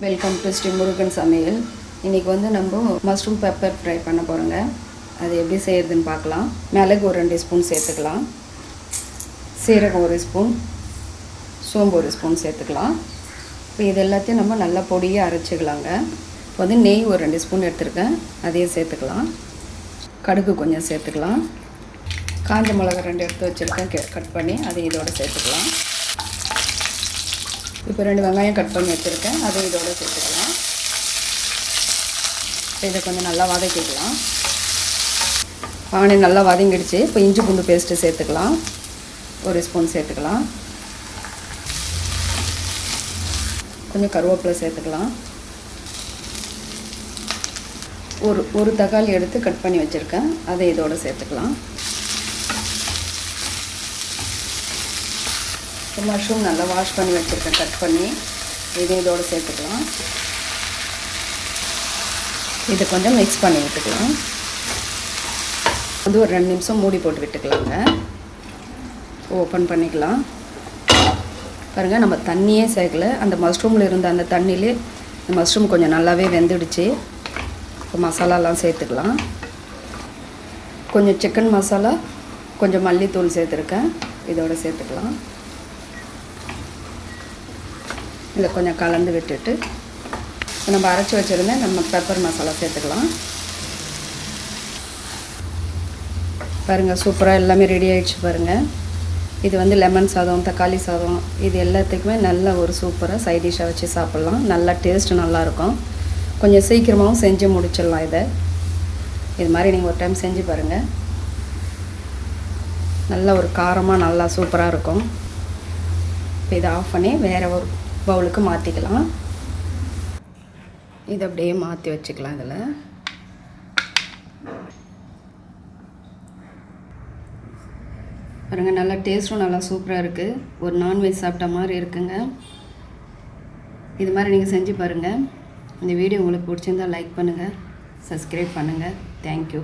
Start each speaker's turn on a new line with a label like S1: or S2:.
S1: Welcome to Sri Murugan சமையல். இன்றைக்கி வந்து நம்ம மஷ்ரூம் பெப்பர் ஃப்ரை பண்ண போகிறோங்க. அது எப்படி செய்கிறதுன்னு பார்க்கலாம். மிளகு ஒரு 2 ஸ்பூன் சேர்த்துக்கலாம். சீரகம் 1 ஸ்பூன், சோம்பு 1 ஸ்பூன் சேர்த்துக்கலாம். இப்போ இது எல்லாத்தையும் நம்ம நல்லா பொடியாக அரைச்சிக்கலாங்க. இப்போ வந்து நெய் ஒரு 2 ஸ்பூன் எடுத்துருக்கேன், அதையும் சேர்த்துக்கலாம். கடுகு கொஞ்சம் சேர்த்துக்கலாம். காஞ்ச மிளகா 2 எடுத்து வச்சுருக்கேன், கட் பண்ணி அதை இதோடு சேர்த்துக்கலாம். இப்போ 2 வெங்காயம் கட் பண்ணி வச்சுருக்கேன், அதை இதோடு சேர்த்துக்கலாம். இதை கொஞ்சம் நல்லா வதக்கிக்கலாம். வெங்காயம் நல்லா வதங்கிடுச்சு. இப்போ இஞ்சி பூண்டு பேஸ்ட்டு சேர்த்துக்கலாம். 1 ஸ்பூன் சேர்த்துக்கலாம். கொஞ்சம் கருவேப்பிலை சேர்த்துக்கலாம். ஒரு தக்காளி எடுத்து கட் பண்ணி வச்சுருக்கேன், அதை இதோடு சேர்த்துக்கலாம். மஷ்ரூம் நல்லா வாஷ் பண்ணி வச்சுருக்கேன், கட் பண்ணி இதை இதோடு சேர்த்துக்கலாம். இதை கொஞ்சம் மிக்ஸ் பண்ணி விட்டுக்கலாம். வந்து ஒரு 2 நிமிஷம் மூடி போட்டு விட்டுக்கலாங்க. ஓப்பன் பண்ணிக்கலாம். பாருங்கள், நம்ம தண்ணியே சேர்க்கல, அந்த மஷ்ரூமில் இருந்த அந்த தண்ணியிலே இந்த மஷ்ரூம் கொஞ்சம் நல்லாவே வெந்துடுச்சு. இப்போ மசாலாலாம் சேர்த்துக்கலாம். கொஞ்சம் சிக்கன் மசாலா, கொஞ்சம் மல்லித்தூள் சேர்த்துருக்கேன், இதோடு சேர்த்துக்கலாம். இதை கொஞ்சம் கலந்து விட்டுட்டு நம்ம அரைச்சி வச்சுருந்த நம்ம பெப்பர் மசாலா சேர்த்துக்கலாம். பாருங்கள், சூப்பராக எல்லாமே ரெடி ஆகிடுச்சு பாருங்கள். இது வந்து லெமன் சாதம், தக்காளி சாதம், இது எல்லாத்துக்குமே நல்ல ஒரு சூப்பராக சைட் டிஷ்ஷாக வச்சு சாப்பிட்லாம். நல்லா டேஸ்ட்டு நல்லாயிருக்கும். கொஞ்சம் சீக்கிரமாகவும் செஞ்சு முடிச்சிடலாம். இது மாதிரி நீங்கள் ஒரு டைம் செஞ்சு பாருங்கள். நல்ல ஒரு காரமாக நல்லா சூப்பராக இருக்கும். இப்போ இதை ஆஃப் பண்ணி வேறு ஒரு பவுலுக்கு மாற்றிக்கலாம். இதை அப்படியே மாற்றி வச்சுக்கலாம். இதில் பாருங்கள், நல்லா டேஸ்ட்டும் நல்லா சூப்பராக இருக்குது. ஒரு நான்வெஜ் சாப்பிட்ட மாதிரி இருக்குங்க. இது மாதிரி நீங்கள் செஞ்சு பாருங்கள். இந்த வீடியோ உங்களுக்கு பிடிச்சிருந்தால் லைக் பண்ணுங்கள், சப்ஸ்கிரைப் பண்ணுங்கள். தேங்க்யூ.